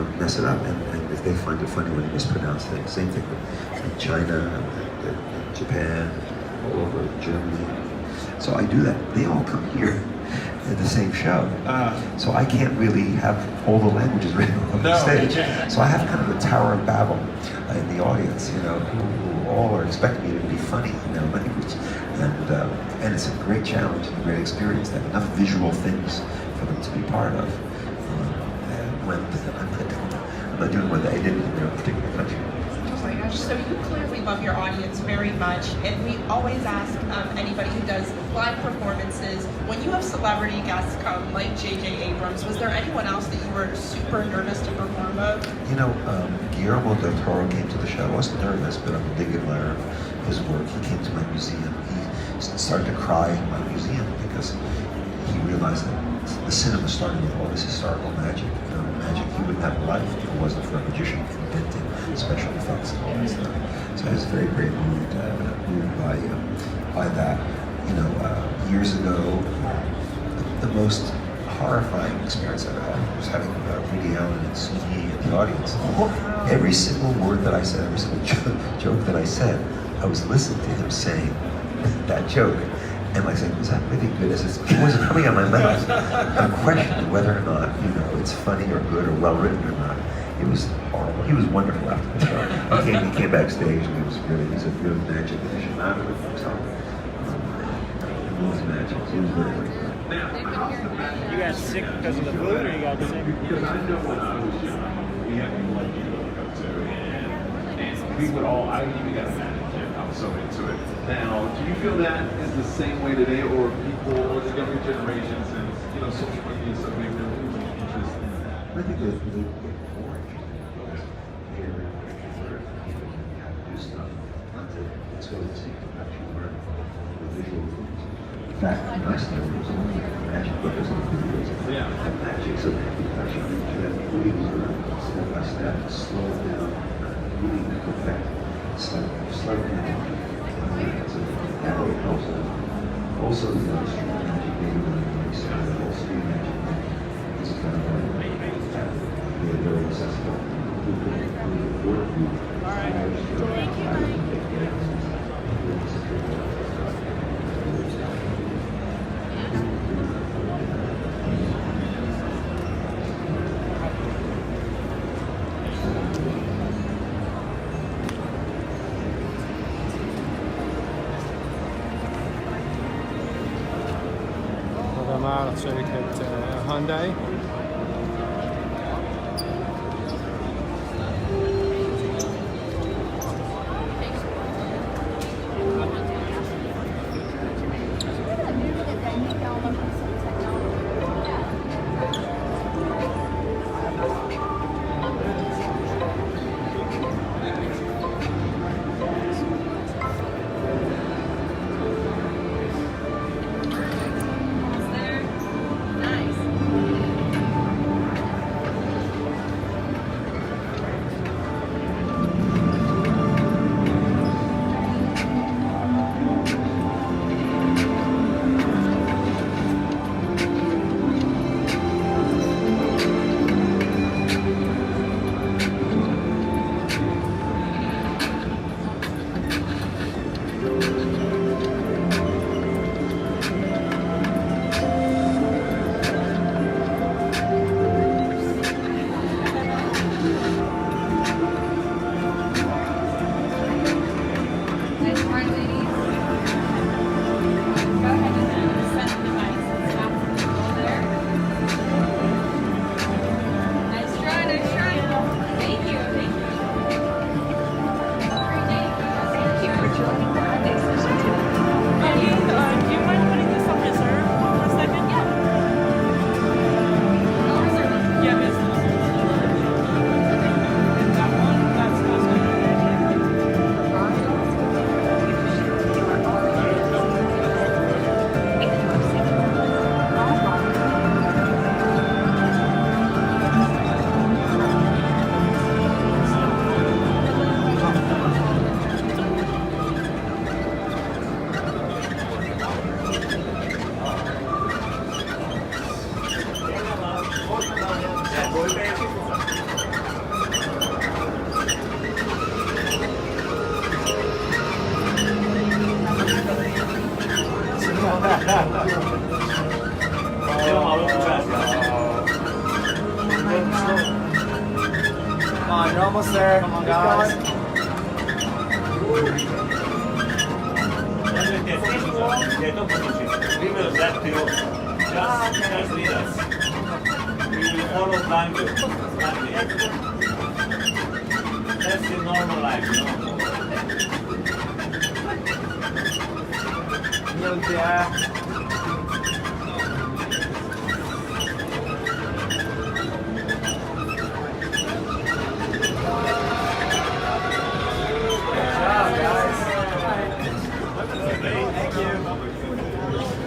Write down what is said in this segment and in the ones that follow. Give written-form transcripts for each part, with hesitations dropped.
mess it up, and if they find it funny when you mispronounce things. Same thing with China, and Japan, all over Germany. So I do that. They all come here at the same show. So I can't really have all the languages written on the stage. So I have kind of a Tower of Babel in the audience, who all are expecting me to be funny in their language. And it's a great challenge and a great experience to have enough visual things for them to be part of. When I'm not doing what they did in their particular country. Oh my gosh, so you clearly love your audience very much, and we always ask anybody who does live performances, when you have celebrity guests come, like J.J. Abrams, was there anyone else that you were super nervous to perform with? Guillermo del Toro came to the show. I wasn't nervous, but I'm a big admirer of his work. He came to my museum. He started to cry in my museum because he realized that the cinema started with all this historical magic. Magic he wouldn't have life if it wasn't for a magician inventing special effects and all that stuff. So I was very, very moved by that. Years ago, the most horrifying experience I had was having Woody Allen and Suki in the audience. Every single word that I said, every single joke that I said, I was listening to him saying that joke. And I said, was that really good? It wasn't coming out of my mouth. I'm questioning whether or not, it's funny or good or well written or not. It was horrible. He was wonderful after the show. He came backstage and he's a real magic aficionado of himself. He was magic. He was very, very good. You got sick because of the food, or you got sick? Because I know when I was young, we had people like you to look up to, and we would all, I even got a manager, I was so into it. Now, do you feel that is the same way today, or people, or the younger generations, and social media is so big, they're losing interest in that? I think that they get more interested because they're have to do stuff. It's so easy to actually learn the visual things. In fact, when I started, there was only magic books and videos of magic, so you actually really learn step by step, slow down, really perfect, slightly magic. So that really helps them. Also, the street magic game, the whole street magic is kind of like very accessible. هذا معرض شركة هونداي. on, you're almost there. Come on, guys. We will let you just lead us. We will follow blindly. That's the normal life, you know. Yeah.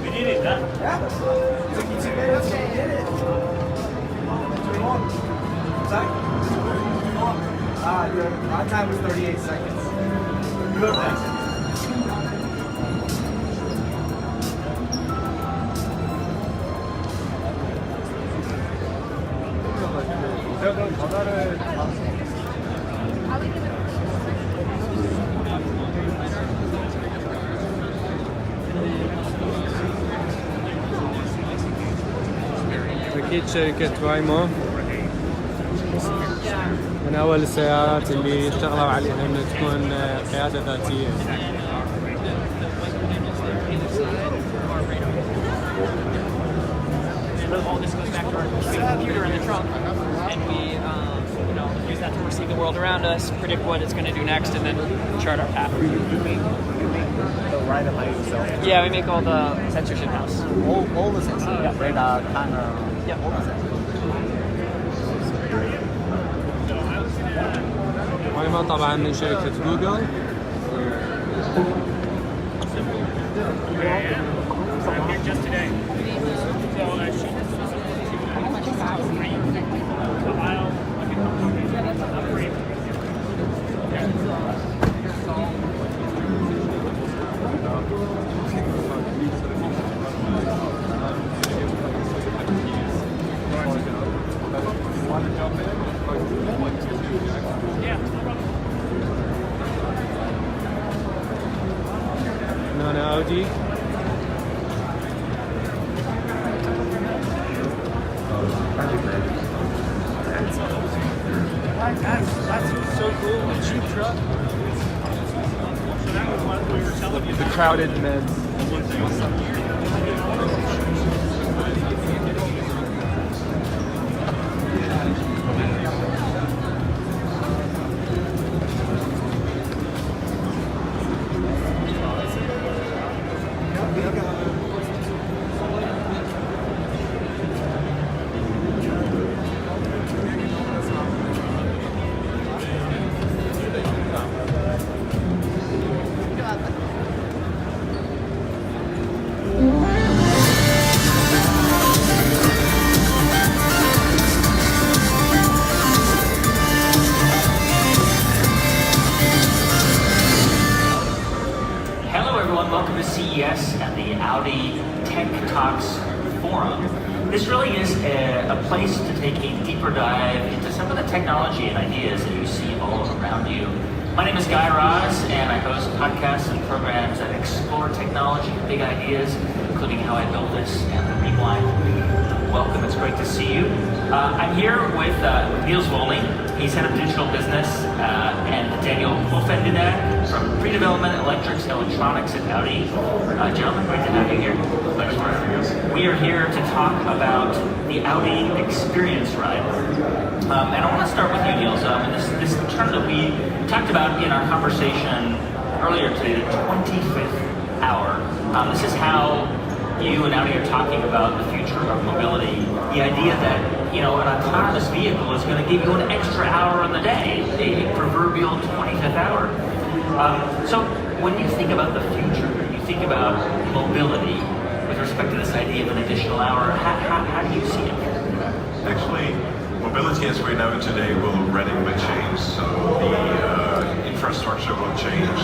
We did it, huh? Yeah. Took you 2 minutes, but you did it. My time was 38 seconds. Good. أكيد شركة وايمو من أول السيارات اللي اشتغلوا عليها إنها تكون قيادة ذاتية. All this goes back to our big computer in the trunk, and we, use that to perceive the world around us, predict what it's going to do next, and then chart our path. You make the ride by yourself. Yeah, we make all the sensors in house. All the sensors. Yeah. Radar, camera. Yeah, all the sensors. وايمو طبعا من شركة جوجل. I'm here just today. هنا أودي. That's so cool. A cheap truck. So that was what we were telling you. The crowded men. CES and the Audi Tech Talks Forum. This really is a place to take a deeper dive into some of the technology and ideas that you see all around you. My name is Guy Raz, and I host podcasts and programs that explore technology and big ideas, including how I built this and the rewind. Welcome, it's great to see you. I'm here with Niels Wolny. He's head of digital business, and Daniel Hofendine from pre-development electrics, electronics at Audi. Gentlemen, great to have you here. Thanks for having us. We are here to talk about the Audi Experience Ride. And I want to start with you, Niels. And this term that we talked about in our conversation earlier today, the 25th hour. This is how you and Audi are talking about the future of mobility. The idea that, an autonomous vehicle is going to give you an extra hour in the day, a proverbial 25th hour. So when you think about the future, you think about mobility with respect to this idea of an additional hour, how do you see it? Actually, mobility as we know it today will radically change. So the infrastructure will change,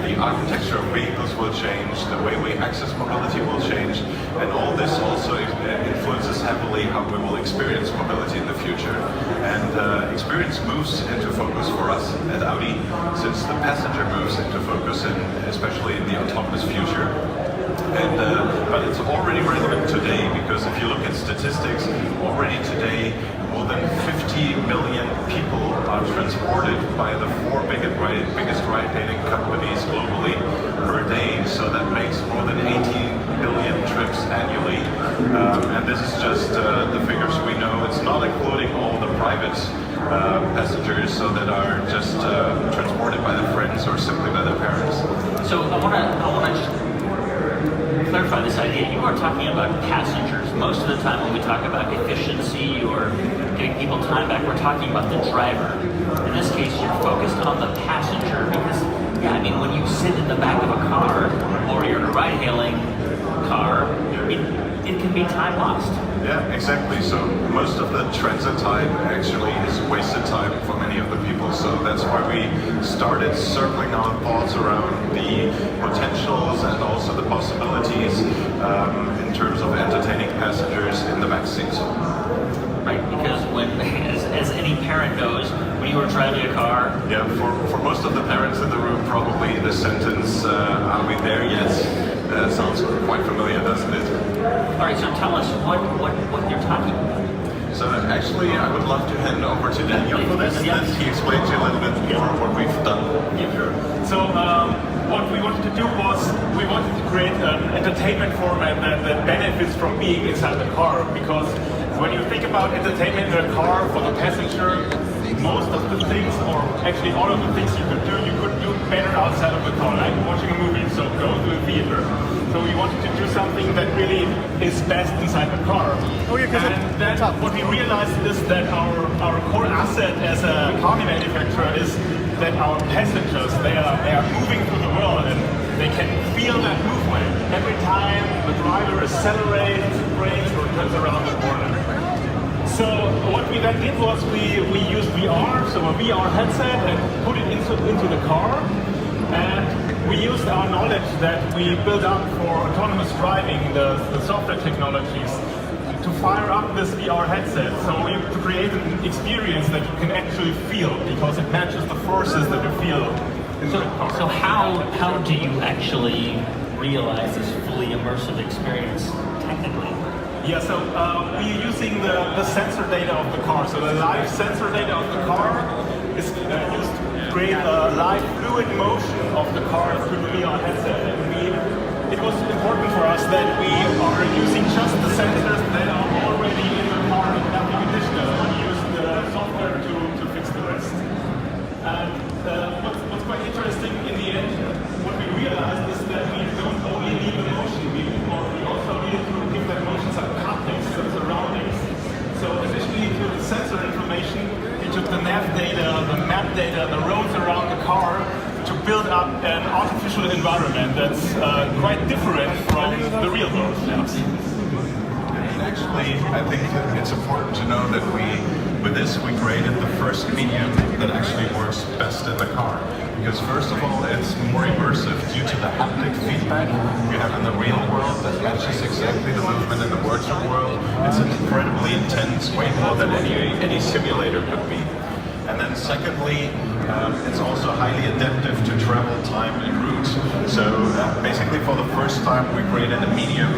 the architecture of vehicles will change, the way we access mobility will change, and all this also influences heavily how we will experience mobility in the future. And experience moves into focus for us at Audi, since the passenger moves into focus, and especially in the autonomous future. But it's already relevant today, because if you look at statistics, already today more more than 50 million people are transported by the four biggest ride-hailing companies globally per day. So that makes more than 18 billion trips annually. And this is just the figures we know. It's not including all the private passengers, so that are just transported by their friends or simply by their parents. So I want to just clarify this idea. You are talking about passengers. Most of the time when we talk about efficiency or getting people time back, we're talking about the driver. In this case, you're focused on the passenger because, yeah, I mean, when you sit in the back of a car or you're in a ride-hailing car, it can be time lost. Yeah, exactly. So most of the transit time actually is wasted time for many of the people. So that's why we started circling our thoughts around the potentials and also the possibilities in terms of entertaining passengers in the back seats. Right, because when, as any parent knows, when you are driving a car... Yeah, for most of the parents in the room, probably the sentence, are we there yet? Sounds quite familiar, doesn't it? All right, so tell us what you're talking about. So actually, I would love to hand over to Daniel for this. Yeah. He explained to you a little bit more what we've done. So what we wanted to do was we wanted to create an entertainment format that benefits from being inside the car, because when you think about entertainment in a car for the passenger, most of the things, or actually all of the things you could do better outside of the car, like watching a movie, so go to the theater. So we wanted to do something that really is best inside the car. And then what we realized is that our core asset as a car manufacturer is that our passengers, they are moving through the world and they can feel that movement every time the driver accelerates, brakes, or turns around the corner. So what we then did was we used VR, so a VR headset, and put it into the car. And we used our knowledge that we built up for autonomous driving, the software technologies, to fire up this VR headset. So we created an experience that you can actually feel, because it matches the forces that you feel in the car. So how do you actually realize this fully immersive experience technically? Yeah, so we're using the sensor data of the car. So the live sensor data of the car is used to create a live fluid motion of the car through the VR headset. And it was important for us that we are using just the sensors that are already in the car and nothing additional. We use the software to fix the rest. And what's quite interesting in the end, what we realized is that we don't only need the motion, we also need to give that motion some context, some surroundings. So additionally to the sensor information, we took the nav data, the map data, the roads around the car to build up an artificial environment that's quite different from the real world. And actually, I think it's important to know that with this, we created the first medium that actually works best in the car. Because first of all, it's more immersive due to the haptic feedback you have in the real world that matches exactly the movement in the virtual world. It's incredibly intense, way more than any simulator could be. And then secondly, it's also highly adaptive to travel time and route. So basically for the first time we created a medium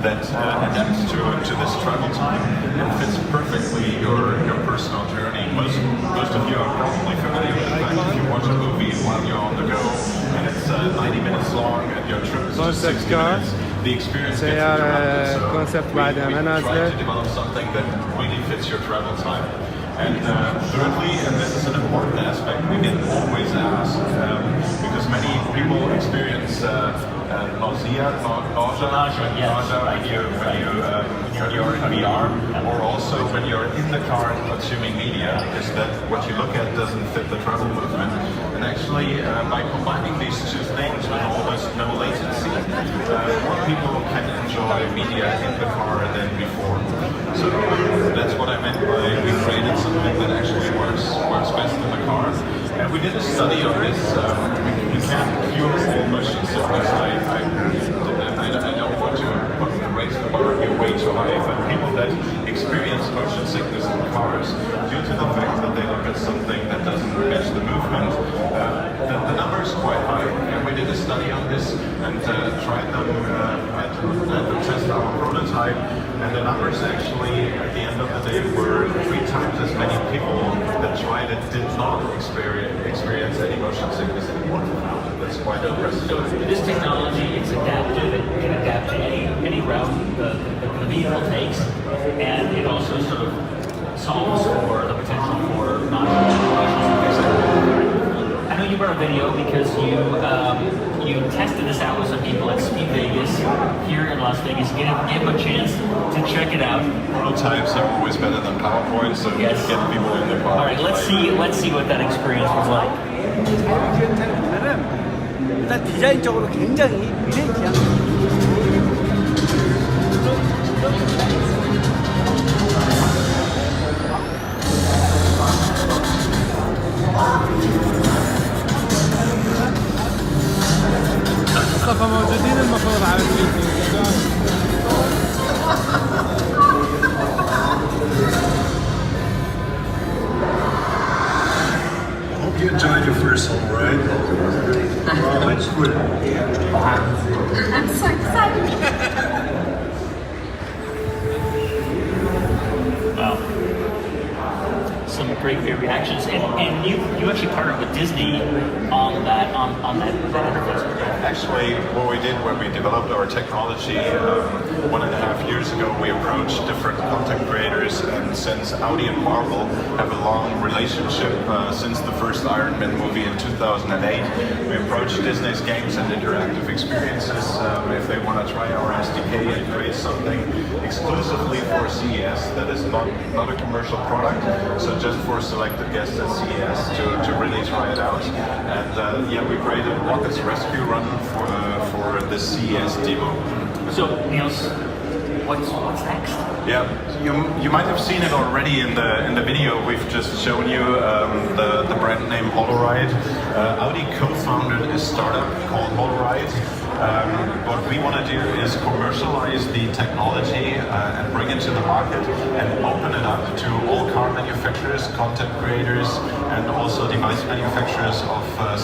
that adapts to this travel time and fits perfectly your personal journey. Most of you are probably familiar with the fact if you watch a movie while you're on the go and it's 90 minutes long and your trip is just 60 minutes, the experience gets interrupted. So we try to develop something that really fits your travel time. And thirdly, and this is an important aspect, we didn't always ask, because many people experience nausea when you're in VR, or also when you're in the car consuming media, because that what you look at doesn't fit the travel movement. And actually, by combining these two things with almost no latency, more people can enjoy media in the car than before. So that's what I meant by we created something that actually works best in the car. And we did a study on this. We can't cure all motion sickness. I don't want to raise the bar here way too high, but people that experience motion sickness in cars due to the fact that they look at something that doesn't match the movement, the number is quite high. And we did a study on this and tried them to test our prototype. And the numbers actually, at the end of the day, were 3 times as Audi that did not experience any motion sickness anymore. That's quite impressive. So this technology, it's adaptive. It can adapt to any route the vehicle takes, and it also sort of solves for the potential for non-motion sickness. I know you brought a video because you tested this out with some people at Speed Vegas here in Las Vegas. Give them a chance to check it out. Prototypes are always better than PowerPoint, so yes. Get people in the car. All right, let's see what that experience was like. 자율주행차는 일단 디자인적으로 굉장히 유니크한 مصطفى موجودين المفروض على الميتنج. Hope you enjoyed your first home ride. That's good. I'm so excited. Wow. Some great reactions, and you actually partnered with Disney on that interface. Actually, what we did when we developed our technology 1.5 years ago, we approached different content creators, and since Audi and Marvel have a long relationship since the first Iron Man movie in 2008, we approached Disney's games and interactive experiences if they want to try our SDK and create something exclusively for CES that is not a commercial product, so just for selected guests at CES to really try it out. And yeah, we created Rocket's Rescue Run for the CES demo. So Niels, what's next? Yeah, you might have seen it already in the video we've just shown you, the brand name Holoride. Audi co-founded a startup called Holoride. What we want to do is commercialize the technology and bring it to the market and open it up to all car manufacturers, content creators, and also device manufacturers of